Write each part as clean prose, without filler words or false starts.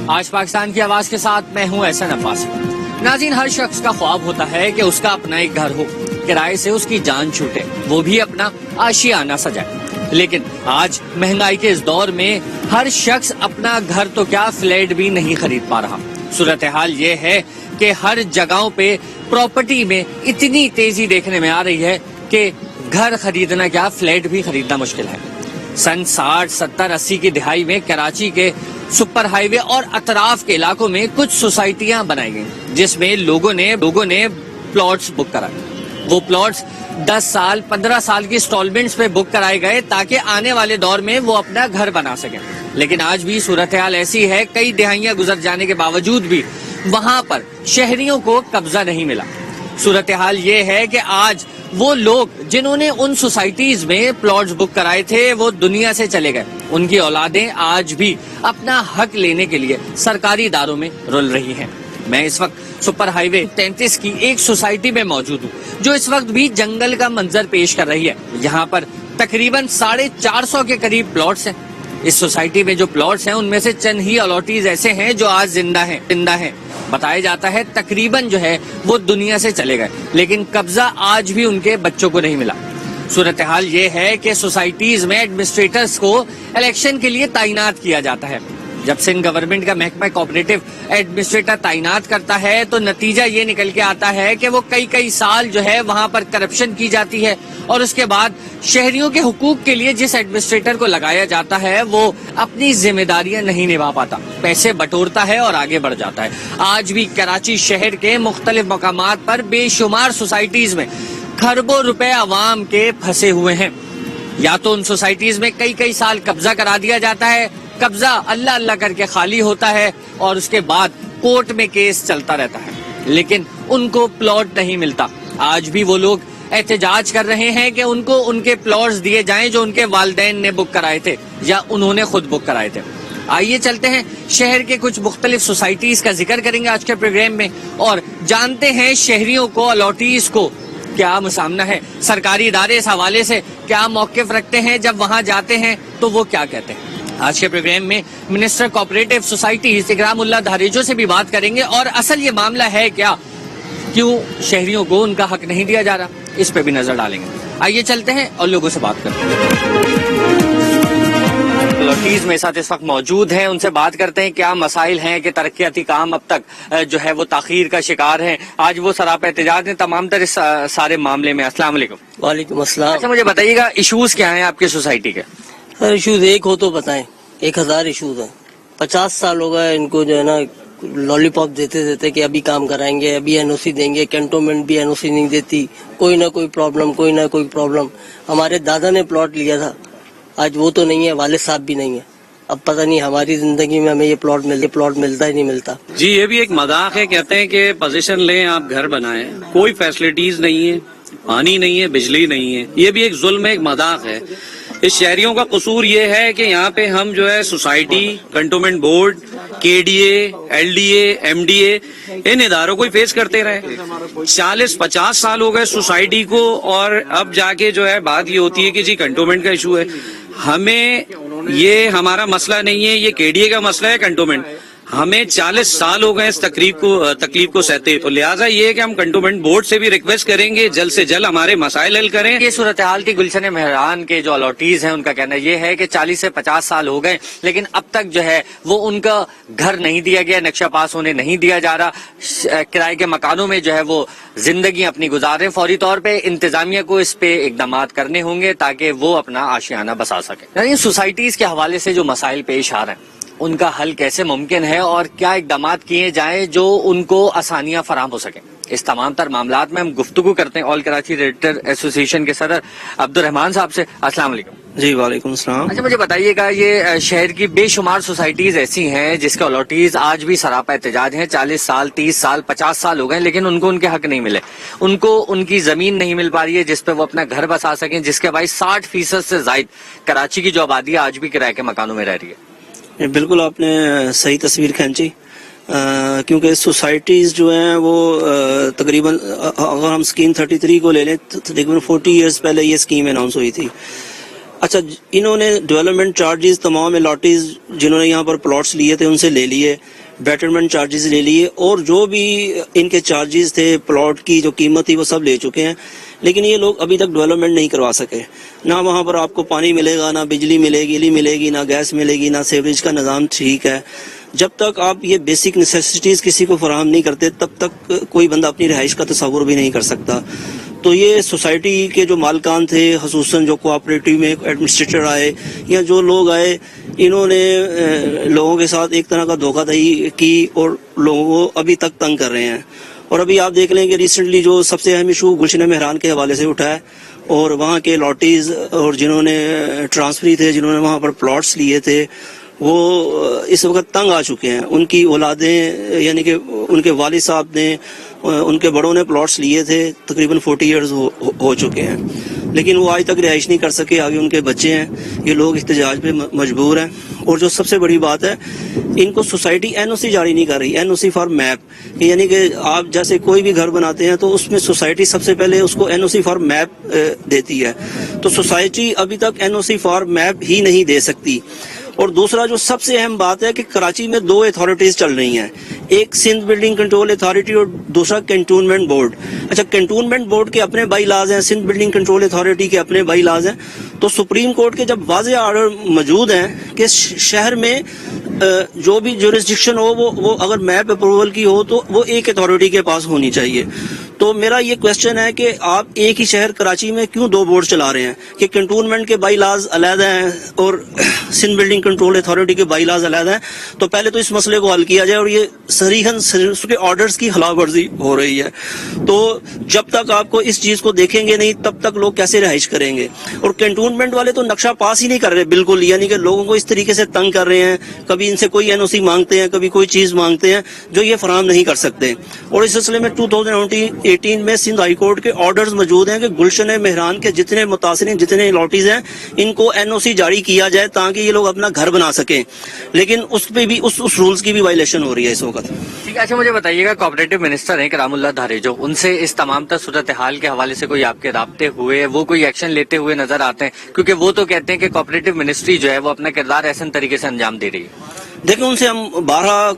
آج پاکستان کی آواز کے ساتھ میں ہوں احسن عباسی۔ ناظرین، ہر شخص کا خواب ہوتا ہے کہ اس کا اپنا ایک گھر ہو، کرائے سے اس کی جان چھوٹے، وہ بھی اپنا آشیانہ سجائے۔ لیکن آج مہنگائی کے اس دور میں ہر شخص اپنا گھر تو کیا فلیٹ بھی نہیں خرید پا رہا۔ صورتحال یہ ہے کہ ہر جگہوں پہ پراپرٹی میں اتنی تیزی دیکھنے میں آ رہی ہے کہ گھر خریدنا کیا فلیٹ بھی خریدنا مشکل ہے۔ سن 60، 70، 80 کی دہائی میں کراچی کے سپر ہائی وے اور اطراف کے علاقوں میں کچھ سوسائٹیاں بنائی گئیں جس میں لوگوں نے پلاٹس بک کرائے۔ وہ پلاٹس 10 سال 15 سال کی انسٹالمنٹس پہ بک کرائے گئے تاکہ آنے والے دور میں وہ اپنا گھر بنا سکیں۔ لیکن آج بھی صورتحال ایسی ہے، کئی دہائیاں گزر جانے کے باوجود بھی وہاں پر شہریوں کو قبضہ نہیں ملا۔ صورتحال یہ ہے کہ آج وہ لوگ جنہوں نے ان سوسائٹیز میں پلاٹس بک کرائے تھے وہ دنیا سے چلے گئے۔ ان کی اولادیں آج بھی اپنا حق لینے کے لیے سرکاری اداروں میں رل رہی ہیں۔ میں اس وقت سپر ہائی وے 33 کی ایک سوسائٹی میں موجود ہوں جو اس وقت بھی جنگل کا منظر پیش کر رہی ہے۔ یہاں پر تقریباً 450 کے قریب پلاٹس ہیں۔ اس سوسائٹی میں جو پلاٹس ہیں ان میں سے چند ہی الاٹیز ایسے ہیں جو آج زندہ ہیں۔ بتایا جاتا ہے تقریباً جو ہے وہ دنیا سے چلے گئے، لیکن قبضہ آج بھی ان کے بچوں کو نہیں ملا۔ صورتحال یہ ہے کہ سوسائٹیز میں ایڈمنسٹریٹرز کو الیکشن کے لیے تعینات کیا جاتا ہے۔ جب سندھ گورنمنٹ کا محکمہ کوآپریٹو ایڈمنسٹریٹر تعینات کرتا ہے تو نتیجہ یہ نکل کے آتا ہے کہ وہ کئی سال جو ہے وہاں پر کرپشن کی جاتی ہے، اور اس کے بعد شہریوں کے حقوق کے لیے جس ایڈمنسٹریٹر کو لگایا جاتا ہے وہ اپنی ذمہ داریاں نہیں نبھا پاتا، پیسے بٹورتا ہے اور آگے بڑھ جاتا ہے۔ آج بھی کراچی شہر کے مختلف مقامات پر بے شمار سوسائٹیز میں کھربوں روپے عوام کے پھنسے ہوئے ہیں۔ یا تو ان سوسائٹیز میں کئی سال قبضہ کرا دیا جاتا ہے، قبضہ اللہ کر کے خالی ہوتا ہے اور اس کے بعد کورٹ میں کیس چلتا رہتا ہے، لیکن ان کو پلاٹ نہیں ملتا۔ آج بھی وہ لوگ احتجاج کر رہے ہیں کہ ان کو ان کے پلاٹس دیے جائیں جو ان کے والدین نے بک کرائے تھے یا انہوں نے خود بک کرائے تھے۔ آئیے چلتے ہیں شہر کے کچھ مختلف سوسائٹیز کا ذکر کریں گے آج کے پروگرام میں اور جانتے ہیں شہریوں کو، الاٹیز کو کیا مسامنا ہے، سرکاری ادارے اس حوالے سے کیا موقف رکھتے ہیں، جب وہاں جاتے ہیں تو وہ کیا کہتے ہیں۔ آج کے پروگرام میں منسٹر کوآپریٹو سوسائٹیز اکرام اللہ دھاریجو سے بھی بات کریں گے اور اصل یہ معاملہ ہے کیا، کیوں شہریوں کو ان کا حق نہیں دیا جا رہا، اس پہ بھی نظر ڈالیں گے۔ آئیے چلتے ہیں اور لوگوں سے بات کرتے ہیں۔ الاٹیز میں ساتھ اس وقت موجود ہیں، ان سے بات کرتے ہیں کیا مسائل ہیں کہ ترقیاتی کام اب تک جو ہے وہ تاخیر کا شکار ہیں۔ آج وہ سراپا احتجاج ہیں تمام تر اس سارے معاملے میں۔ السلام علیکم۔ وعلیکم السلام۔ اچھا مجھے بتائیے گا ایشوز کیا ہیں آپ کی سوسائٹی کے؟ سر ایشوز ایک ہو تو بتائیں، 1000 ایشوز ہیں۔ 50 سال ہو گئے ان کو جو ہے نا لالی پاپ دیتے کہ ابھی کام کرائیں گے، ابھی این او سی دیں گے، کینٹونمنٹ بھی این او سی نہیں دیتی، کوئی نہ کوئی پرابلم۔ ہمارے دادا نے پلاٹ لیا تھا، آج وہ تو نہیں ہے، والد صاحب بھی نہیں ہے۔ اب پتہ نہیں ہماری زندگی میں ہمیں یہ پلاٹ ملتا ہی نہیں ملتا۔ جی یہ بھی ایک مذاق ہے، کہتے ہیں کہ پوزیشن لیں آپ گھر بنائیں، کوئی فیسلٹیز نہیں ہے، پانی نہیں ہے، بجلی نہیں ہے، یہ بھی ایک ظلم ہے، ایک مذاق ہے۔ اس شہریوں کا قصور یہ ہے کہ یہاں پہ ہم جو ہے society, cantonment board, K D A, L D A, M D A, ان اداروں کو ہی فیس کرتے رہے۔ 40-50 سال ہو گئے سوسائٹی کو، اور اب جا کے جو ہے بات یہ ہوتی ہے کہ جی کنٹونمنٹ کا ایشو ہے۔ ہمیں یہ ہمارا مسئلہ نہیں ہے، یہ کے ڈی اے کا مسئلہ ہے کنٹونمنٹ۔ ہمیں 40 سال ہو گئے اس تکلیف کو سہتے، تو لہٰذا یہ ہے کہ ہم کنٹونمنٹ بورڈ سے بھی ریکویسٹ کریں گے جلد سے جلد ہمارے مسائل حل کریں۔ یہ صورتحال تھی گلشن مہران کے جو الاٹیز ہیں، ان کا کہنا یہ ہے کہ 40 سے 50 سال ہو گئے لیکن اب تک جو ہے وہ ان کا گھر نہیں دیا گیا، نقشہ پاس ہونے نہیں دیا جا رہا، کرائے کے مکانوں میں جو ہے وہ زندگی اپنی گزار رہے۔ فوری طور پہ انتظامیہ کو اس پہ اقدامات کرنے ہوں گے تاکہ وہ اپنا آشیانہ بسا سکے۔ یعنی سوسائٹیز کے حوالے سے جو مسائل پیش آ رہے ہیں ان کا حل کیسے ممکن ہے اور کیا اقدامات کیے جائیں جو ان کو آسانیاں فراہم ہو سکیں، اس تمام تر معاملات میں ہم گفتگو کرتے ہیں آل کراچی ریئلٹر ایسوسی ایشن کے صدر عبدالرحمان صاحب سے۔ السلام علیکم۔ جی وعلیکم السلام۔ اچھا مجھے بتائیے گا یہ شہر کی بے شمار سوسائٹیز ایسی ہیں جس کے الاٹیز آج بھی سراپا احتجاج ہیں، 40 سال 30 سال 50 سال ہو گئے لیکن ان کو ان کے حق نہیں ملے، ان کو ان کی زمین نہیں مل پا رہی ہے جس پہ وہ اپنا گھر بسا سکیں، جس کے باعث 60% سے زائد کراچی کی جو آبادی ہے آج بھی کرائے کے مکانوں میں رہ رہی ہے۔ بالکل آپ نے صحیح تصویر کھینچی، کیونکہ سوسائٹیز جو ہیں وہ تقریباً اگر ہم اسکیم 33 کو لے لیں تو تقریباً 40 ایئرز پہلے یہ اسکیم اناؤنس ہوئی تھی، اچھا انہوں نے ڈیولپمنٹ چارجز تمام الاٹیز جنہوں نے یہاں پر پلاٹس لیے تھے ان سے لے لیے, بیٹرمنٹ چارجز لے لیے, اور جو بھی ان کے چارجز تھے پلاٹ کی جو قیمت تھی وہ سب لے چکے ہیں, لیکن یہ لوگ ابھی تک ڈیولپمنٹ نہیں کروا سکے. نہ وہاں پر آپ کو پانی ملے گا, نہ بجلی ملے گی, نہ گیس ملے گی, نہ سیوریج کا نظام ٹھیک ہے. جب تک آپ یہ بیسک نیسیسٹیز کسی کو فراہم نہیں کرتے تب تک کوئی بندہ اپنی رہائش کا تصور بھی نہیں کر سکتا. تو یہ سوسائٹی کے جو مالکان تھے, خصوصاً جو کوآپریٹیو میں ایڈمنسٹریٹر آئے یا جو لوگ آئے, انہوں نے لوگوں کے ساتھ ایک طرح کا دھوکہ دہی کی اور لوگوں کو ابھی تک تنگ کر رہے ہیں. اور ابھی آپ دیکھ لیں کہ ریسنٹلی جو سب سے اہم ایشو گلشن مہران کے حوالے سے اٹھا ہے, اور وہاں کے لاٹیز اور جنہوں نے ٹرانسفری تھے, جنہوں نے وہاں پر پلاٹس لیے تھے, وہ اس وقت تنگ آ چکے ہیں. ان کی اولادیں یعنی کہ ان کے والد صاحب نے, ان کے بڑوں نے پلاٹس لیے تھے, تقریباً 40 ایئرز ہو چکے ہیں, لیکن وہ آج تک رہائش نہیں کر سکے. آگے ان کے بچے ہیں, یہ لوگ احتجاج پہ مجبور ہیں. اور جو سب سے بڑی بات ہے, ان کو سوسائٹی NOC جاری نہیں کر رہی, NOC فار میپ, یعنی کہ آپ جیسے کوئی بھی گھر بناتے ہیں تو اس میں سوسائٹی سب سے پہلے اس کو NOC فار میپ دیتی ہے. تو سوسائٹی ابھی تک NOC فار میپ ہی نہیں دے سکتی. اور دوسرا جو سب سے اہم بات ہے کہ کراچی میں 2 اتھارٹیز چل رہی ہیں, ایک سندھ بلڈنگ کنٹرول اتھارٹی اور دوسرا کینٹونمنٹ بورڈ. اچھا کینٹونمنٹ بورڈ کے اپنے بائی لاز ہیں, سندھ بلڈنگ کنٹرول اتھارٹی کے اپنے بائی لاز ہیں. تو سپریم کورٹ کے جب واضح آرڈر موجود ہیں کہ شہر میں جو بھی جورسڈکشن ہو وہ اگر میپ اپروول کی ہو تو وہ ایک اتھارٹی کے پاس ہونی چاہیے. تو میرا یہ کوشچن ہے کہ آپ ایک ہی شہر کراچی میں کیوں 2 بورڈ چلا رہے ہیں, کہ کنٹونمنٹ کے بائی لاز علیحدہ ہیں اور سندھ بلڈنگ کنٹرول اتھارٹی کے بائی لاز علیحدہ ہیں. تو پہلے تو اس مسئلے کو حل کیا جائے, اور یہ صریحاً اس کے آرڈرز کی خلاف ورزی ہو رہی ہے. تو جب تک آپ کو اس چیز کو دیکھیں گے نہیں تب تک لوگ کیسے رہائش کریں گے. اور کنٹونمنٹ والے تو نقشہ پاس ہی نہیں کر رہے بالکل, یعنی کہ لوگوں کو اس طریقے سے تنگ کر رہے ہیں, کبھی ان سے کوئی NOC مانگتے ہیں, کبھی کوئی چیز مانگتے ہیں جو یہ فراہم نہیں کر سکتے. اور اس سلسلے میں 2018 میں سندھ ہائی کورٹ کے آرڈرز موجود ہیں کہ گلشن مہران کے جتنے متاثرین, جتنے لاٹیز ہیں, ان کو NOC جاری کیا جائے تاکہ یہ لوگ اپنا گھر بنا سکیں. لیکن اس پہ بھی اس رولز کی بھی وائلیشن ہو رہی ہے اس وقت. ٹھیک ہے. اچھا مجھے بتائیے گا, کوآپریٹو منسٹر ہیں کرام اللہ دھاریجو, ان سے اس تمام تر صورتحال کے حوالے سے کوئی آپ کے رابطے ہوئے, وہ کوئی ایکشن لیتے ہوئے نظر آتے ہیں؟ کیونکہ وہ تو کہتے ہیں کہ کوآپریٹو منسٹری جو ہے وہ اپنا کردار احسن طریقے سے انجام دے رہی ہے. دیکھیں ان سے ہم 12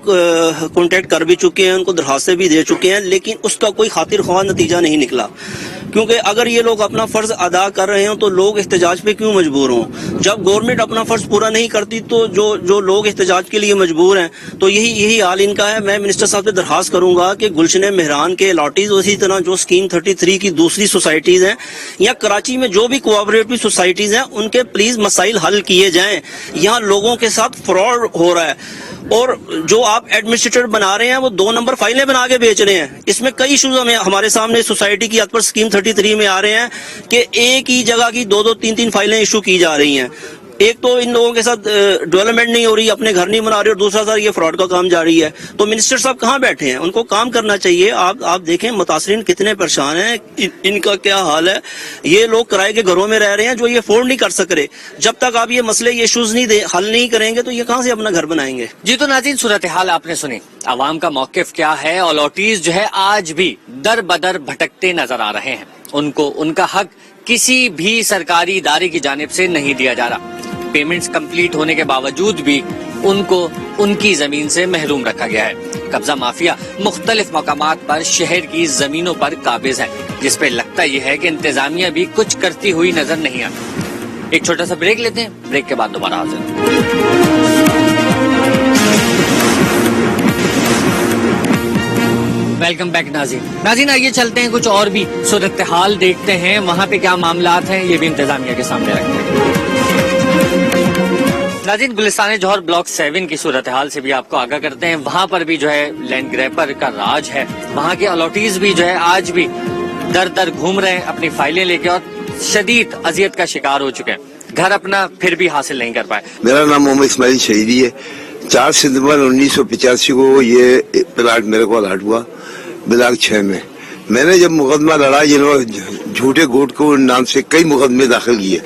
کانٹیکٹ کر بھی چکے ہیں, ان کو درخواستیں بھی دے چکے ہیں, لیکن اس کا کوئی خاطر خواہ نتیجہ نہیں نکلا. کیونکہ اگر یہ لوگ اپنا فرض ادا کر رہے ہوں تو لوگ احتجاج پہ کیوں مجبور ہوں؟ جب گورنمنٹ اپنا فرض پورا نہیں کرتی تو جو لوگ احتجاج کے لیے مجبور ہیں, تو یہی حال ان کا ہے. میں منسٹر صاحب سے درخواست کروں گا کہ گلشن مہران کے لاٹیز, اسی طرح جو اسکیم 33 کی دوسری سوسائٹیز ہیں یا کراچی میں جو بھی کوآپریٹو سوسائٹیز ہیں, ان کے پلیز مسائل حل کیے جائیں. یہاں لوگوں کے ساتھ فراڈ ہو رہا ہے, اور جو آپ ایڈمنسٹریٹر بنا رہے ہیں وہ 2 نمبر فائلیں بنا کے بیچ رہے ہیں. اس میں کئی ایشوز ہمارے سامنے سوسائٹی کی حد پر اسکیم 33 میں آ رہے ہیں کہ ایک ہی جگہ کی 2 3 فائلیں ایشو کی جا رہی ہیں. ایک تو ان لوگوں کے ساتھ ڈیولپمنٹ نہیں ہو رہی, اپنے گھر نہیں بنا رہے, اور دوسرا سر یہ فراڈ کا کام جاری ہے. تو منسٹر صاحب کہاں بیٹھے ہیں؟ ان کو کام کرنا چاہیے. آپ دیکھیں متاثرین کتنے پریشان ہیں, ان کا کیا حال ہے. یہ لوگ کرائے کے گھروں میں رہ رہے ہیں جو یہ افورڈ نہیں کر سک رہے. جب تک آپ یہ مسئلے, یہ ایشوز حل نہیں کریں گے تو یہ کہاں سے اپنا گھر بنائیں گے؟ جی تو ناظرین, صورتحال آپ نے سنی, عوام کا موقف کیا ہے. اور لاٹیز جو ہے آج بھی در بدر بھٹکتے نظر آ رہے ہیں. ان کو ان کا حق کسی بھی سرکاری ادارے کی جانب سے نہیں دیا جا رہا. پیمنٹس کمپلیٹ ہونے کے باوجود بھی ان کو ان کی زمین سے محروم رکھا گیا ہے. قبضہ مافیا مختلف مقامات پر شہر کی زمینوں پر قابض ہے, جس پہ لگتا یہ ہے کہ انتظامیہ بھی کچھ کرتی ہوئی نظر نہیں آتی. ایک چھوٹا سا بریک لیتے ہیں, بریک کے بعد دوبارہ حاضر. ویلکم بیک ناظرین, آئیے چلتے ہیں کچھ اور بھی صورتحال دیکھتے ہیں, وہاں پہ کیا معاملات ہیں یہ بھی انتظامیہ کے سامنے رکھتے ہیں. ناظرین, گلستان جوہر بلاک 7 کی صورتحال سے بھی آپ کو آگاہ کرتے ہیں. وہاں پر بھی جو ہے لینڈ گریپر کا راج ہے. وہاں کے الاٹیز بھی جو ہے آج بھی در در گھوم رہے ہیں اپنی فائلیں لے کے, اور شدید اذیت کا شکار ہو چکے ہیں. گھر اپنا پھر بھی حاصل نہیں کر پائے. میرا نام محمد اسماعیل شہیدی ہے. 4 ستمبر 1985 کو یہ پلاٹ میرے کو الاٹ ہوا بلاک 6 میں. میں نے جب مقدمہ لڑا, جنہوں جھوٹے گوٹ کو نام سے کئی مقدمے داخل کیے,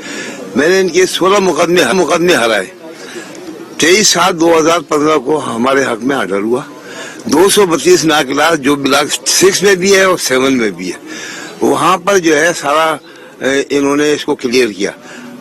میں نے ان کے 16 مقدمے ہرائے. 23/7/2015 کو ہمارے حق میں آرڈر ہوا. 232 ناقلات جو بلاک 6 میں بھی ہے اور 7 میں بھی ہے, وہاں پر جو ہے سارا انہوں نے اس کو کلیئر کیا.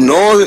9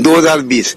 2020,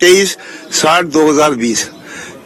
23/60/2020।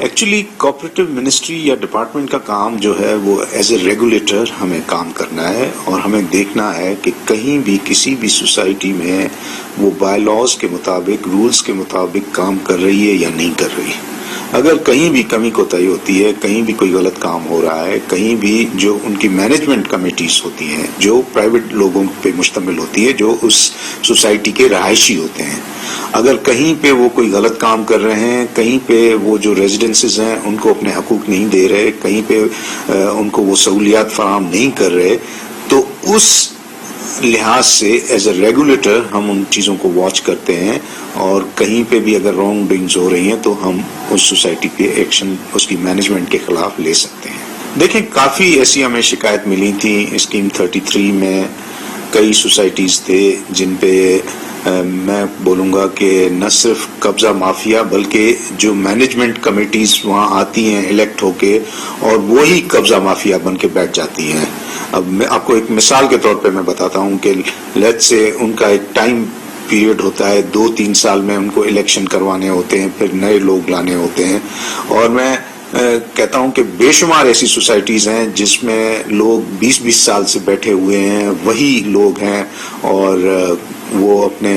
ایکچولی کوآپریٹو منسٹری یا ڈپارٹمنٹ کا کام جو ہے وہ ایز اے ریگولیٹر ہمیں کام کرنا ہے اور ہمیں دیکھنا ہے کہ کہیں بھی کسی بھی سوسائٹی میں وہ بائی لاز کے مطابق رولز کے مطابق کام کر رہی ہے یا نہیں کر رہی. اگر کہیں بھی کمی کوتاہی ہوتی ہے, کہیں بھی کوئی غلط کام ہو رہا ہے, کہیں بھی جو ان کی مینجمنٹ کمیٹیز ہوتی ہیں جو پرائیویٹ لوگوں پہ مشتمل ہوتی ہے جو اس سوسائٹی کے رہائشی ہوتے ہیں, اگر کہیں پہ وہ کوئی غلط کام کر رہے ہیں, کہیں پہ وہ جو ریزیڈنسز ہیں ان کو اپنے حقوق نہیں دے رہے, کہیں پہ ان کو وہ سہولیات فراہم نہیں کر رہے, تو اس لحاظ سے ایز اے ریگولیٹر ہم ان چیزوں کو واچ کرتے ہیں اور کہیں پہ بھی اگر رانگ ڈوئنگز ہو رہی ہیں تو ہم اس سوسائٹی پہ ایکشن اس کی مینجمنٹ کے خلاف لے سکتے ہیں. دیکھیں کافی ایسی ہمیں شکایت ملی تھی اسکیم 33 میں. کئی سوسائٹیز تھے جن پہ میں بولوں گا کہ نہ صرف قبضہ مافیا بلکہ جو مینجمنٹ کمیٹیز وہاں آتی ہیں الیکٹ ہو کے اور وہی قبضہ مافیا بن کے بیٹھ جاتی ہیں. اب میں آپ کو ایک مثال کے طور پہ میں بتاتا ہوں کہ لیٹ سے ان کا ایک ٹائم پیریڈ ہوتا ہے, 2-3 سال میں ان کو الیکشن کروانے ہوتے ہیں, پھر نئے لوگ لانے ہوتے ہیں, اور میں کہتا ہوں کہ بے شمار ایسی سوسائٹیز ہیں جس میں لوگ 20-20 سال سے بیٹھے ہوئے ہیں, وہی لوگ ہیں اور وہ اپنے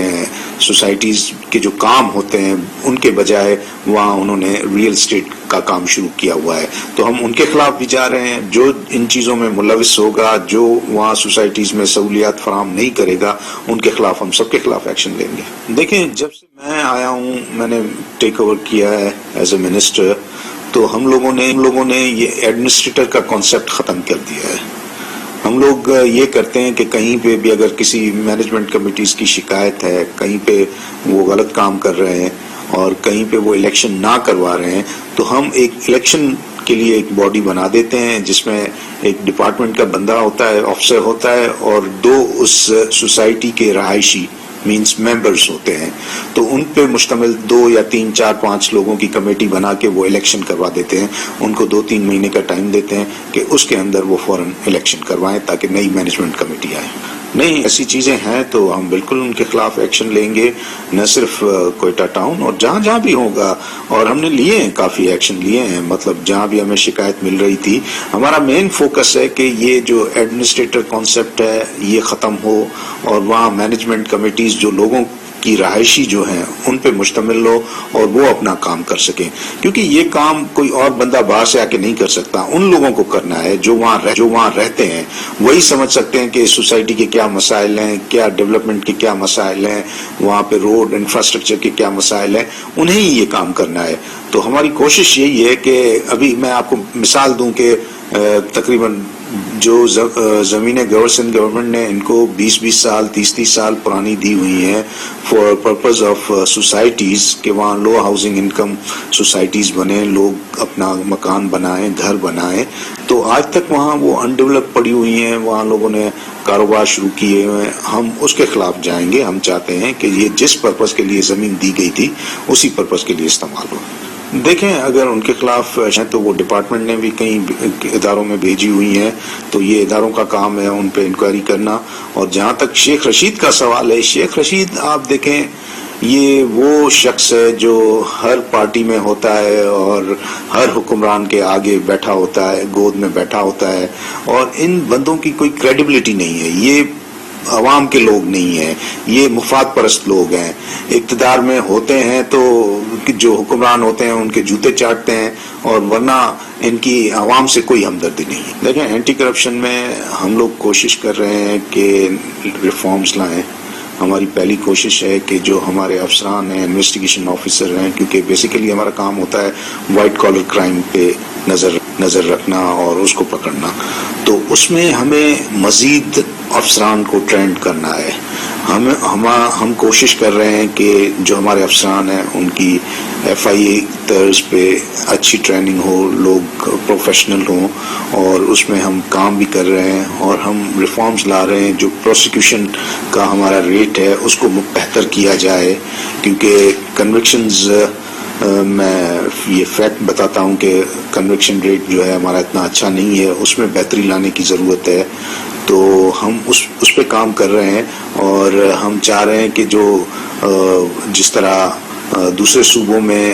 سوسائٹیز کے جو کام ہوتے ہیں ان کے بجائے وہاں انہوں نے ریئل اسٹیٹ کا کام شروع کیا ہوا ہے. تو ہم ان کے خلاف بھی جا رہے ہیں. جو ان چیزوں میں ملوث ہوگا, جو وہاں سوسائٹیز میں سہولیات فراہم نہیں کرے گا, ان کے خلاف ہم سب کے خلاف ایکشن لیں گے. دیکھیں جب سے میں آیا ہوں, میں نے ٹیک اوور کیا ہے ایز اے منسٹر, تو ہم لوگوں نے یہ ایڈمنسٹریٹر کا کانسیپٹ ختم کر دیا ہے. ہم لوگ یہ کرتے ہیں کہ کہیں پہ بھی اگر کسی مینجمنٹ کمیٹیز کی شکایت ہے, کہیں پہ وہ غلط کام کر رہے ہیں اور کہیں پہ وہ الیکشن نہ کروا رہے ہیں, تو ہم ایک الیکشن کے لیے ایک باڈی بنا دیتے ہیں جس میں ایک ڈپارٹمنٹ کا بندہ ہوتا ہے, آفیسر ہوتا ہے, اور 2 اس سوسائٹی کے رہائشی مینس ممبرز ہوتے ہیں. تو ان پہ مشتمل 2 یا 3, 4, 5 لوگوں کی کمیٹی بنا کے وہ الیکشن کروا دیتے ہیں. ان کو 2-3 مہینے کا ٹائم دیتے ہیں کہ اس کے اندر وہ فوراً الیکشن کروائیں تاکہ نئی مینجمنٹ کمیٹی آئے. نہیں, ایسی چیزیں ہیں تو ہم بالکل ان کے خلاف ایکشن لیں گے, نہ صرف کوئٹہ ٹاؤن اور جہاں بھی ہوگا. اور ہم نے لیے ہیں, کافی ایکشن لیے ہیں, مطلب جہاں بھی ہمیں شکایت مل رہی تھی. ہمارا مین فوکس ہے کہ یہ جو ایڈمنسٹریٹر کانسیپٹ ہے یہ ختم ہو اور وہاں مینجمنٹ کمیٹیز جو لوگوں کی رہائشی جو ہیں ان پہ مشتمل ہو اور وہ اپنا کام کر سکیں, کیونکہ یہ کام کوئی اور بندہ باہر سے آ کے نہیں کر سکتا. ان لوگوں کو کرنا ہے جو وہاں رہتے ہیں, وہی سمجھ سکتے ہیں کہ سوسائٹی کے کیا مسائل ہیں, کیا ڈیولپمنٹ کے کیا مسائل ہیں, وہاں پہ روڈ انفراسٹرکچر کے کیا مسائل ہیں, انہیں ہی یہ کام کرنا ہے. تو ہماری کوشش یہی ہے کہ ابھی میں آپ کو مثال دوں کہ تقریباً جو زمینیں سندھ گورنمنٹ نے ان کو 20-20 سال 30-30 سال پرانی دی ہوئی ہیں فار پرپز آف سوسائٹیز کہ وہاں لو ہاؤسنگ انکم سوسائٹیز بنے, لوگ اپنا مکان بنائیں, گھر بنائیں, تو آج تک وہاں وہ انڈیولپ پڑی ہوئی ہیں, وہاں لوگوں نے کاروبار شروع کیے ہوئے ہیں. ہم اس کے خلاف جائیں گے. ہم چاہتے ہیں کہ یہ جس پرپز کے لیے زمین دی گئی تھی اسی پرپز کے لیے استعمال ہو. دیکھیں اگر ان کے خلاف ہیں تو وہ ڈپارٹمنٹ نے بھی کئی اداروں میں بھیجی ہوئی ہیں, تو یہ اداروں کا کام ہے ان پہ انکوائری کرنا. اور جہاں تک شیخ رشید کا سوال ہے, شیخ رشید آپ دیکھیں یہ وہ شخص ہے جو ہر پارٹی میں ہوتا ہے اور ہر حکمران کے آگے بیٹھا ہوتا ہے, گود میں بیٹھا ہوتا ہے, اور ان بندوں کی کوئی کریڈیبلٹی نہیں ہے. یہ عوام کے لوگ نہیں ہیں, یہ مفاد پرست لوگ ہیں. اقتدار میں ہوتے ہیں تو جو حکمران ہوتے ہیں ان کے جوتے چاٹتے ہیں, اور ورنہ ان کی عوام سے کوئی ہمدردی نہیں ہے. دیکھیں اینٹی کرپشن میں ہم لوگ کوشش کر رہے ہیں کہ ریفارمز لائیں. ہماری پہلی کوشش ہے کہ جو ہمارے افسران ہیں, انویسٹیگیشن آفیسر ہیں, کیونکہ بیسیکلی ہمارا کام ہوتا ہے وائٹ کالر کرائم پہ نظر رکھنا اور اس کو پکڑنا, تو اس میں ہمیں مزید افسران کو ٹرینڈ کرنا ہے. ہم کوشش کر رہے ہیں کہ جو ہمارے افسران ہیں ان کی FIA طرز پہ اچھی ٹریننگ ہو, لوگ پروفیشنل ہوں, اور اس میں ہم کام بھی کر رہے ہیں. اور ہم ریفارمز لا رہے ہیں. جو پروسیکیوشن کا ہمارا ریٹ ہے اس کو بہتر کیا جائے, کیونکہ کنوکشنز میں یہ فیکٹ بتاتا ہوں کہ کنوکشن ریٹ جو ہے ہمارا اتنا اچھا نہیں ہے, اس میں بہتری لانے کی ضرورت ہے. تو ہم اس پہ کام کر رہے ہیں, اور ہم چاہ رہے ہیں کہ جو جس طرح دوسرے صوبوں میں